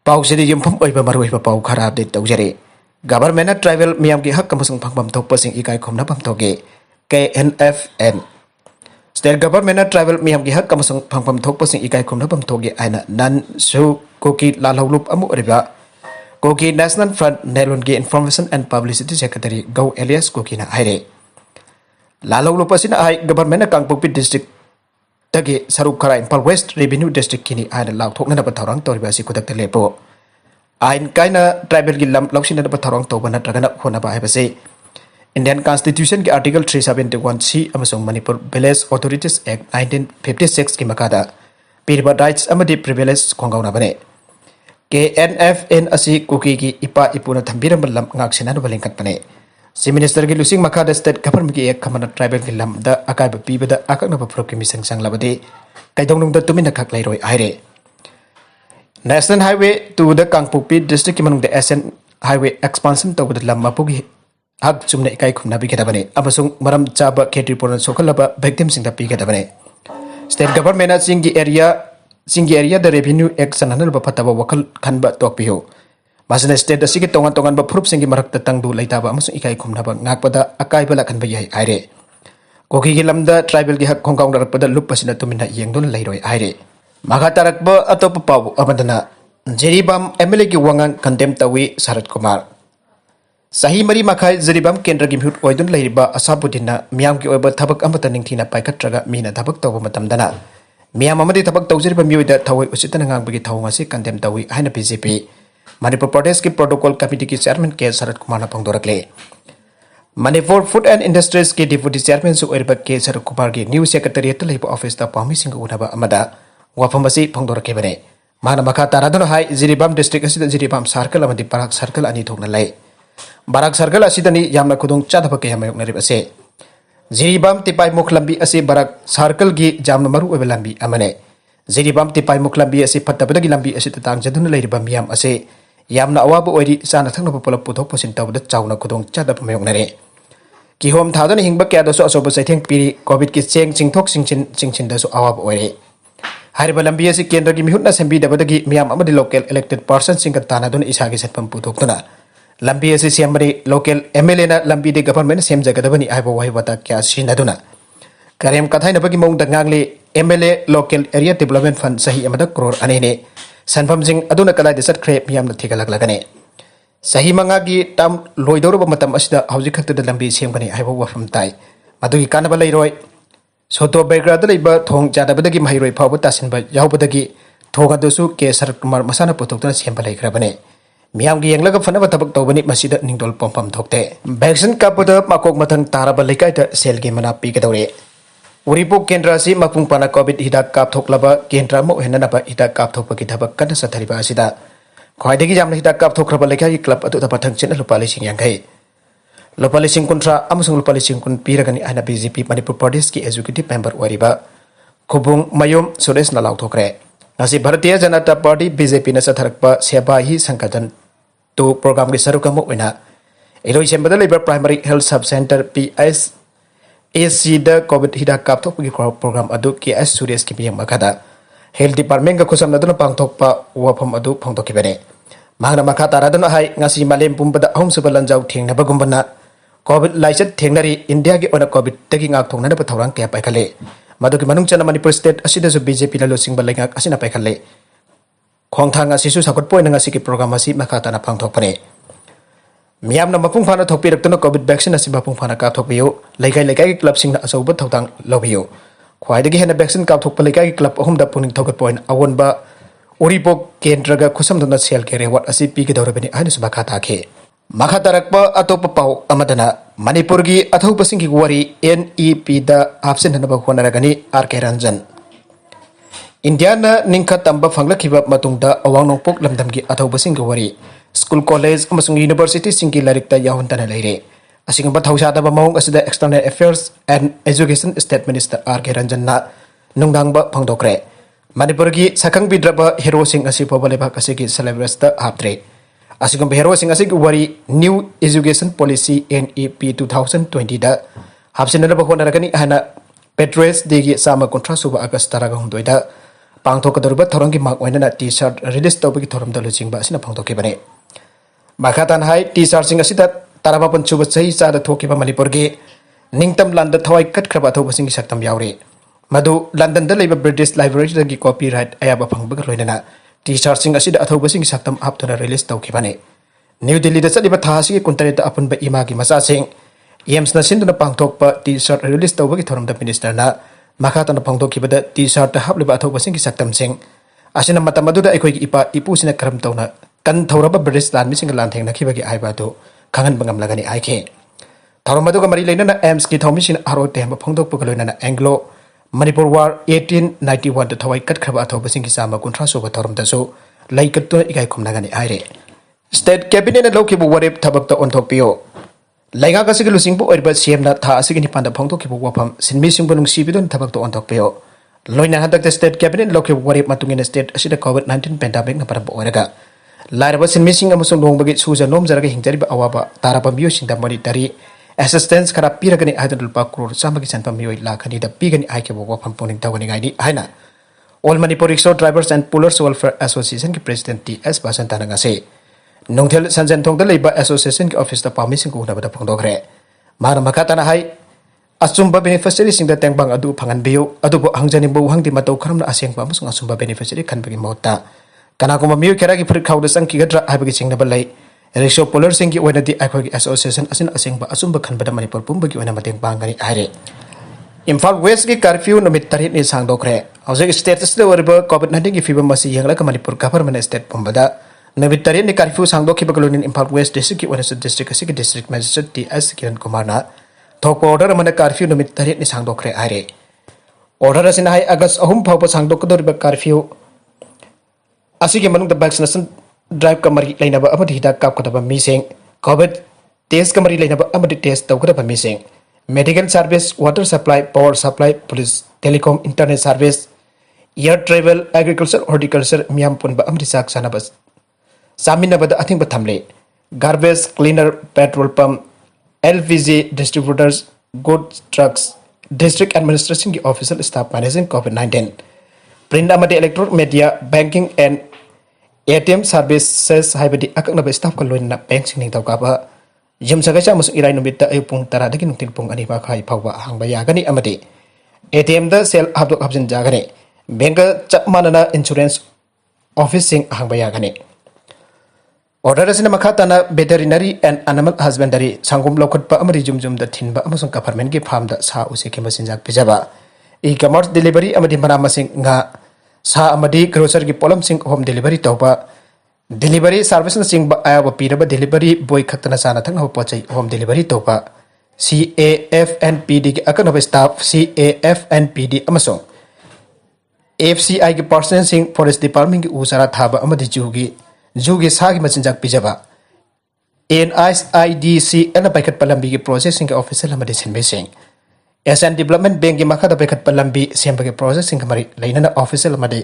पाउसे युमफम मरुब पाउ खरा update तौजरे government tribal मियाम की हक अमसुंग फंगफम थोकपसिंग इकाई खुमनाफम थोके KNFN स्टेट गवर्नमेंट ट्राइबल मियाम की हक अमसुंग फंगफम थोकपसिंग इकाई खुमनाफम थोके आइना नन सु कोकी लालहौलुप अमु रिबा कोकी नेशनल फ्रंट नेलोन की इंफॉर्मेशन एंड पब्लिसिटी सेक्रेटरी गौ एलियस कोकी ना हाइरे लालहौलुप असिना हाई गवर्नमेंट कांगपोपी डिस्ट्रिक्ट तगे सरुक खरा इम्फाल वेस्ट रेवेन्यू डिस्ट्रिक्ट की आइन लाउथोकनब थौरांग तौरिबा असि खुदक्ता लेपो आइन काइना ट्राइबल की लम लौसिनब थौरांग तौबा नत्रगना होनबा हाइबसे इंडियन कॉन्स्टिट्यूशन की आर्टिकल 371C अमसुंग मणिपुर विलेज ऑथोरिटीज एक्ट 1956 की मखादा पीरिबा राइट्स अमदि प्रिविलेज खोंगाउनबने KNFN असि कुकी की इपा इपुना थंबिरम लम ngaksinanaba लिंकतपने सी मिनिस्टर की लुसिंग मखादा स्टेट गवर्नमेंट की एक खमन ट्राइबल की लम द अकाइब पीबदा अकनब फ्लोक की मिसंग संगलबदे कैदोंनुंग द तुमिन खक लेरोय आइरे नेशनल हाईवे टू द कांगपोपी डिस्ट्रिक्ट की मनुंग द एसएन हाईवे एक्सपांशन तौबद लम मपुगी हक चुमने इकाई खुमना बिगदबने अमसुंग मरम चाबा खेत्रिपुरन सोखलबा victim सिंग द पिगदबने स्टेट गवर्नमेंट सिंगी एरिया द रेवेन्यू एक्शन हनब फतब वखल खनब तोकपियो मासने स्टेट असिगे तोंगन तोंगन फुरुप सिंगी मरक्ता तंगदु लैताबा अमसुंग इकाई खुमनाबा ngakpada अकाइबा लखनबा याई आइरे कोकी की लमदा ट्राइबल की हक खोंगाउंग रखपदा लुप असिना तुमिना येंगदुन लैरोय आइरे मखा तारकबा अतोप पाउ अमदना जेरीबाम MLA की वांगांग कंडेम तवी शरद कुमार सही मरी मखाई जेरीबाम केंद्र की म्यूट ओइदुन लैरिबा असाबुदिना मियाम की ओइबा थबक अमता निंगथिना पाइखत्रगा मीना थबक तौबा मतमदना मियाम अमदि थबक तौजरिबा मियोइदा थवै उसितना ngangbagi thawngasi कंडेम तवी हाइना BJP मणिपुर प्रदेश की प्रोटोकॉल कमिटी की चेयरमैन के शरद कुमार ने फोंदोरकले मणिपुर फूड एंड इंडस्ट्रीज के डिप्यूटी चेयरमैन सु ओइरबा के शरद कुमार की न्यू सेक्रेटरीट लेब ऑफिस ता पामी सिंग उनबा अमदा वाफम असि फोंदोरकेबने माना मखा तारादन हाई जिरीबाम डिस्ट्रिक्ट असिदा जिरीबाम सर्कल अमदि बराक सर्कल अनि थोकना लै बराक सर्कल असिदनी यामना खुदुंग चादब के यमयोनरिबसे जिरीबाम तिपाई मुख लंबी असि बराक सर्कल की जामना मरु ओइबा लंबी अमने जिरीबाम तिपाई मुख लंबी असि फत्तबदगी लंबी असि तांगजदुन लैरिबा मियाम असि यामना अवाब ओइरी चाना थंगनब पुलप पुथोक पुसिन तौबद चाउना खुदुंग चादब मयोनरे किहोम थादन हिंगबा क्यादसु असोब सैथेंग पीरी कोविड की चेंग चिंगथोक चिंगचिन दसु अवाब ओइरे हारिबा लंबी असि केंद्र की मिहुतना सेंबीदबदगी मियाम अमदि लोकल इलेक्टेड पर्सन सिंग तानादुन इसागी सेटपम पुथोक्तुना लंबी असि सेमरी लोकल MLA ना लंबी दे गवर्नमेंट सेमजगदबनी आइबो वाहिबता क्या सिनदुना करेम कथाइनबगी मौंग दंगांगले MLA local area development fund सही अमदा करोड़ अनेने सनफम सिंह अदुना कलाइद सटख्रे मियाम थिगलगलगने सही मंगा की टम लोइदोरब मतम असिदा हौजिक खक्तद लंबी सेमगनी आइबो वफम ताई मदुगी कानबा लैरोय सोतो बेग्राद लेबा थोंग जादबदगी महिरोय फावब तासिनबा यावबदगी थोंग अदुसु के शरद कुमार मसाना पुथोक्तुना सेमबा लैखरबने मियाम की यंगलग फनब थबक तौबनी मसिदा निंगदोल पंपम थोक्ते वैक्सीन कापद माकोक मथंग तारबा लेकाइद सेल की मना पीगदौरे उरीपोक केंद्र से मपुंग पाना कोविड हिदाक कापथोकलबा केंद्र म हेननबा हिदाक कापथोकपगी थबक कन सथरिबा असिदा ख्वाइदगी जामना हिदाक कापथोखरबा लेखाई क्लब अदुदा पथंग चिन लुपा लिसिंग यांगै लुपा लिसिंग कुंथ्रा अमसुंग लुपा लिसिंग कुन पीरगनी आइना BJP मणिपुर प्रदेश की एजुकेटिव मेंबर ओरिबा खुबुंग मयुम सुरेश न लाउथोखरे ngasi Bharatiya Janata party BJP न सथरकपा सेवा ही संगठन तो प्रोग्राम की सरुकम ओइना इलोई सेंबदा लेबर primary health sub centre PSAC द कोविड हिदाक कापथोकपगी प्रोग्राम अदु KS सुरेश की मियम मखादा हेल्थ डिपार्टमेंट का खुसमनदुना पांगथोकपा वफम अदु फोंदोकिबने मांगना मखा तारादुना हाई ngasi मालेम पुंबदा अहमसुब लंजाव थेंगनबगुंबना कोविड लाइचत थेंगनरी इंडिया की ओना कोविड तगी ngakthongnaba थौरांग क्या पाइखले मदुकी मनुंग चना मणिपुर स्टेट असिदसु BJP ला लोसिंगबा लेंगाक असिना पाइखले खोंगथांग असिसु साखोटपोइन ngasi की प्रोग्राम असि मखा ताना पांगथोकपने मियामना मपुंग फाना थोकपिरक्तुना कोविड वैक्सीन असि मपुंग फाना कापथोकपियो लेकाई लेकाई की क्लब सिंगना असौब थौतांग लौबियो ख्वाइदगी हेना वैक्सीन कापथोकपा लेकाई की क्लब अहुमदा पुनिंग थोकटपोइन अवोनबा उरीपोक केंद्रगा खुसमदुना सेल के रेवार्ड असि पीगदौरबनी आइनसु मखा ताखे मखा तारकपा अतोप पाउ अमदना मणिपुर की अथौबसिंग की वरी NEP दा हापसिनहनबा होनरगनी RK रंजन इंडिया निंखा तंबा फंगलखिबा मतुंगदा अवांग नोंपोक लमदम की अथौबसिंग की वरी स्कूल कॉलेज अमसुंग यूनिवर्सिटी सिंगी लारिकता याहुंतना लैरे असिंगबा थौसादबा मौंग असिदा external affairs and education state minister RK Ranjan ना नुंगदांगबा फंगदोखरे मणिपुर की सखंग बिद्रबा हीरो सिंग असि पोबलेबाक असि की सिलेबस ता हापत्रे असिगम हीरो सिंग असि की worry new education policy NEP 2020 दा हापसिननबा होनरगनी हाना पेट्रोस देगी सामा 19 सुबा अगस्त 18 दा पांथोकदरुबा थोरंगी मार्क ओइनना टी शर्ट रिलीज तौबगी थोरमदा लुचिंगबा असिना फोंदोकिबने माखातान हाई टी शर्ट सिंग असिदा तारामापन सुब सही चादा थोकिबा मणिपुरगी निंगतम लांदा थवाई कटख्रबा थोबसिंग सक्तम यावरे मधु लंदन द लेबा ब्रिटिश लाइब्रेरी दगी कॉपीराइट अयाबा फंगबग लोइनना टी शर्ट सिंग असिदा अथोबसिंग सक्तम हापतुना रिलीज तौकिबने न्यू दिल्ली दा चलिबा थासी कुंतरेत अपुनबा इमागी मसासिंग एम्स न सिंदुना पांथोकपा टी शर्ट रिलीज तौबगी थोरमदा मिनिस्टरना माखातान फोंदोकिबदा टी शर्ट हापलिबा अथोबसिंग सक्तम सिंग असिना मतम अदुदा अखोइगी इपा इपुसिना करम तौना कन थौरबा ब्रिटिश लानमिसिंग लांथेंनखिबगी आइबादु खंगन बंगम लगनी आइखे थौरमदुगा मरी लेनना एम्स की थौमिसिन आरो तेंबा फोंदोकपगा लोइनना एंग्लो मणिपुर वार 1891 दा थवाई कटख्रबा अथोबसिंग चामा कुंथ्रा सुबा थौरमदसु लैकत्तुना इगाइ खुमनागनी आइरे स्टेट कैबिनेट लौकिबु वरेप थबकता ओंथोकपियो लैगाक असिग लुसिंगबु ओइरबा सीएमना था असिग निपानदा फोंदोकिबु वफम सिनमिसिंगबु नुंसिबिदुन थबकता ओंथोकपियो लोइना हदक स्टेट कैबिनेट लौकिबु वरेप मतुंगिन स्टेट असिदा कोविड-19 पेंडेमिक ना परब ओइरगा लाइरबा सिनमिसिंग अमसुंग नोंबगी सुजा नोमजरगा हिंजरिबा अवाबा ताराबा मियोसिंदा मॉनिटरी असिस्टेंस खरा पिरगनी आइदन रुपा करोड़ चामगी सनपा मियोइ लाखनी दा पिगनी आइकेबु वफम पोनिंग तवनी गाइनी हाइना all Manipur rickshaw drivers and pullers welfare association की प्रेसिडेंट टी.एस. बासंताना ngase नोंथेल संजन थोंगदा लेबा एसोसिएशन की ऑफिस दा पामिसिंग को उनबदा फोंदोखरे माना मखाताना हाई अचुंबा बेनिफिशियरी सिंग दा तेंगबांग अदु फंगनबियो अदुबो हंजनिबो हंगदि मतौ खरमना असेंगबा अमसुंग अचुंबा बेनिफिशियरी खनबगी मोता कनाकुमा मियो केरागी फुर खाउदा संकिगद्रा हाबगी सिंगनबा लै रिक्शा पुलर सिंग की ओइनदि अखोगी एसोसिएशन असिन असेंगबा अचुंबा खनबदा मणिपुर पुंबगी ओइना मतेंग पांगनी आइरे इम्फाल वेस्ट की कर्फ्यू नुमित तरित नि सांगदोखरे हौजिक स्टेटस द वरबा कोविड-19 की फिबम मसी यंगला मणिपुर गवर्नमेंट स्टेट पुंबदा नुमित तरित नि कर्फ्यू सांगदोखिबगलोनिन इम्फाल वेस्ट डिस्ट्रिक्ट की ओइनस डिस्ट्रिक्ट असि की डिस्ट्रिक्ट मजिस्ट्रेट टी.एस. किरण कुमारना थोकपा ऑर्डर अमना कर्फ्यू नुमित तरित नि सांगदोखरे आइरे ऑर्डर असिना हाई अगस्त 3 फावबा सांगदोकदोरिबा कर्फ्यू असि की मनुंग द वैक्सीनेशन ड्राइव का मरी लेनबा अमदि हिदाक कापकदबा मीसेंग कोविड टेस्ट का मरी लेनबा अमदि टेस्ट तौगदबा मीसेंग medical service water supply power supply police telecom internet service air travel agriculture horticulture मियाम पुनबा अमदि चाक सानबस सामिनबदा अथिंबा थमले garbage cleaner petrol pump LPG distributors goods trucks district administration की ऑफिशियल स्टाफ मैनेजिंग कोविड-19 प्रिंट अमदि electronic media banking and ATM services हाइबदि अकनबा स्टाफ का लोइना बैंक सिंग तौकाबा यमसगैसा मस इराय नुमित अयुं पुंग 10 दगी नुंतिल पुंग 2 मखाइ फावबा हांगबा यागनी अमदि एटीएम द सेल हाबदोक हाबजिन जागने बैंक चप मानना इंश्योरेंस ऑफिस सिंग हांगबा यागने ऑर्डर असिना मखाताना वेटरनरी एंड एनिमल हस्बेंडरी सांगुम लौखटपा अमदि जुमजुम द थिनबा अमसुंग गवर्नमेंट की फार्म द सा उसे के मसिनजाक पिजाबा ई कमर्स डिलीवरी अमदि मना मसिंग nga सा अमदि ग्रोसर की पोलम सिंग होम डिलीवरी तौबा डिलीवरी सर्विस सिंग आयाब पीरबा डिलीवरी बॉय खतना साना थंग हो पोचै होम डिलीवरी तौबा CAFNPD की अकनब स्टाफ CAFNPD अमसों FCI की पर्सनल सिंग फॉरेस्ट डिपार्टमेंट की उसारा थाबा अमदि जुगी सागी मचिनजाक पिजबा NISIDC एन पैखत पलंबी की प्रोसेसिंग के ऑफिसर अमदि सिनबेसिंग एसएन डेवलपमेंट बैंक की मखदा पैखत पलंबी सेंबगे प्रोसेसिंग कमरी लेना ऑफिसर अमदि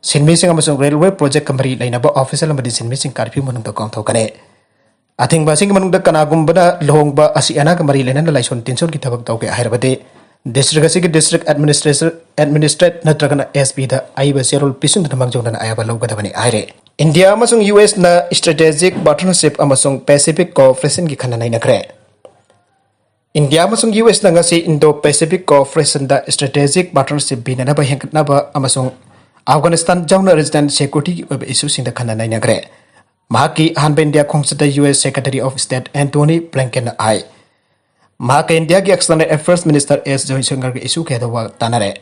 सिनमिसिंग अमसों रेलवे प्रोजेक्ट कमरी लेना ऑफिसर अमदि सिनमिसिंग कर्फ्यू मनुंग द कांथोकने अथिंबा सिंग मनुंग द कनागुंबना लोंगबा असि अना कमरी लेना लाइसन तिनसोन की थबक तौके हायरबदे डिस्ट्रिक्ट असि की डिस्ट्रिक्ट एडमिनिस्ट्रेट नत्रगना एसपी द आइबा सेरोल पिसुन द मगजोंना आयाबा लौगदबने आइरे इंडिया अमसों यूएस ना स्ट्रेटेजिक पार्टनरशिप अमसों पैसिफिक कोऑपरेशन की खननाय नखरे इंडिया अमसों यूएस ना ngasi इंडो पैसिफिक कोऑपरेशन दा स्ट्रेटेजिक पार्टनरशिप बिननाबा हेंकनाबा अमसों अफगानिस्तान जाउना रेजिडेंट सिक्योरिटी की इशू सिंह दा खननाय नखरे महाकी हानबे इंडिया खोंगसदा US secretary of state Antony Blinken आई महाके इंडिया की external affairs minister S Jaishankar के इशू के दवा तानरे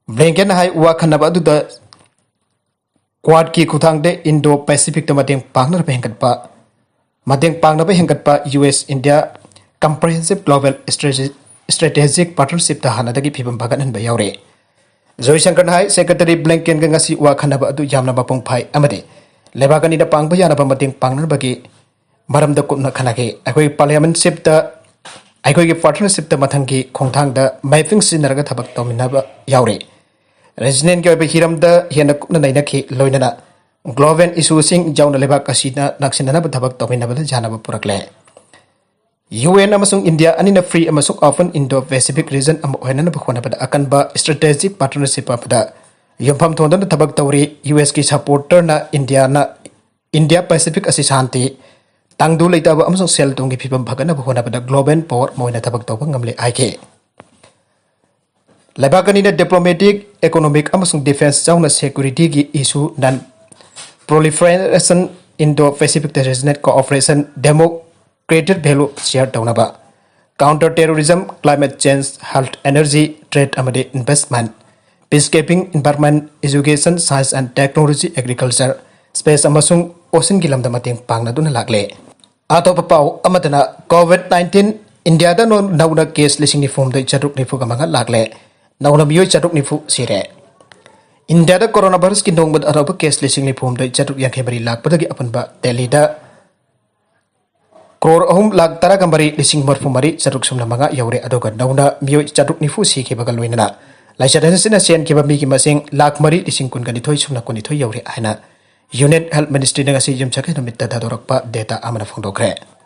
ब्लिंकन हाई वा खनबा दुदा क्वाड की खुथांगदे इंडो पैसिफिक द मतेंग पांगनबा हेंगतपा US India comprehensive global strategic partnership द हानादगी फिबम भगनहन बयावरे जयशंकर हाई सेक्रेटरी ब्लिंकन के ngasi वा खनबा अदु यामना बपुंग फाइ अमदे लेबागनी द पांगबा यानबा मतेंग पांगनबगी मरम द कुपना खनागे अखोई पार्लियामेंटशिप द अखोई पार्टनरशिप द मथंगी खोंथांग द मैपिंग सिनरगा थबक तौमिनबा यावरे रेजिडेंट के हिरम द हेन कुपना नैनखि लोइनना ग्लोबल इशूसिंग जाउना लेबाक असिना नक्सिनना थबक तौमिनबा जानबा पुरकले UN अमसुंग इंडिया अनिना फ्री अमसुंग ओपन इंडो पैसिफिक रीजन अम होनना बखोनबा अकनबा स्ट्रेटेजिक पार्टनरशिप अफदा yumpham thondon thabak tawri US ki supporter na India Pacific asi shanti tangdu leitaba amsong sel tungi phibam phagana bhona bada global power moina thabak tawba ngamle aike labakani na diplomatic economic amsong defense chawna security ki issue nan proliferation Indo-Pacific regional cooperation democratic value share tawnaba counter terrorism climate change health energy trade amade investment peacekeeping environment education science and technology agriculture space amasung ocean gilam da mating pangna duna lagle ato papau amadana covid-19 india da no nauna case lising ni form da chatuk ni fu gamanga lagle nauna miyo chatuk ni fu sire india da coronavirus ki nongmad araba case lising ni form da chatuk yakhe bari lak padagi apanba delhi da crore ahum lak tara gambari lising marfu mari chatuk sumna manga yaure adoga nauna miyo chatuk ni fu si ke bagal loinana laishadan sina sen ke ba mi ki masing lak mari lising kun gani thoi sumna kuni thoi yaure aina Unit Health Ministry dengan si jam cakap Numit data dorok pa data amana Sangdokkhre.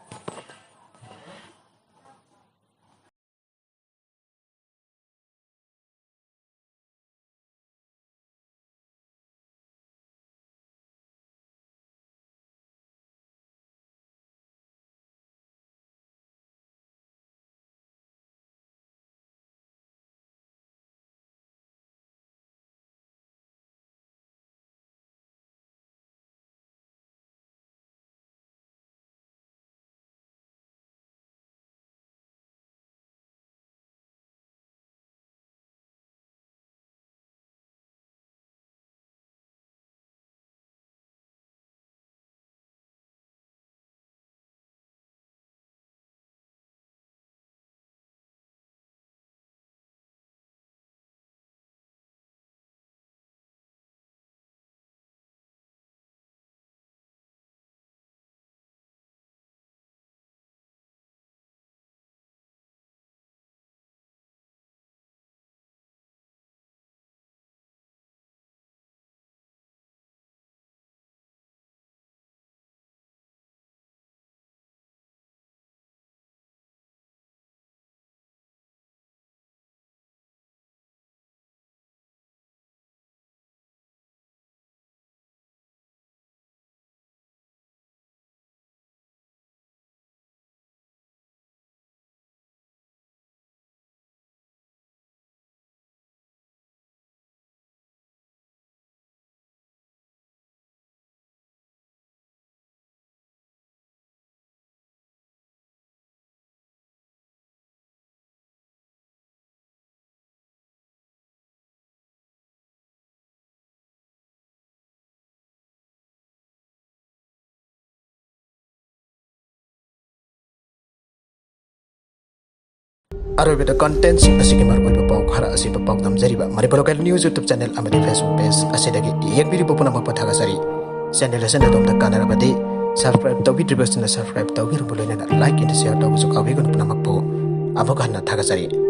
Arobe the contents asigi maroi papau khara asi papau namjariba Manipur local news YouTube channel amadi Facebook page asidagi yegbiri popuna mapathaga sari channel lesson dom ta kanarabadi subscribe to video subscribe to hirbolena like and share to busu kawi gun puna makpo abokanna thaga sari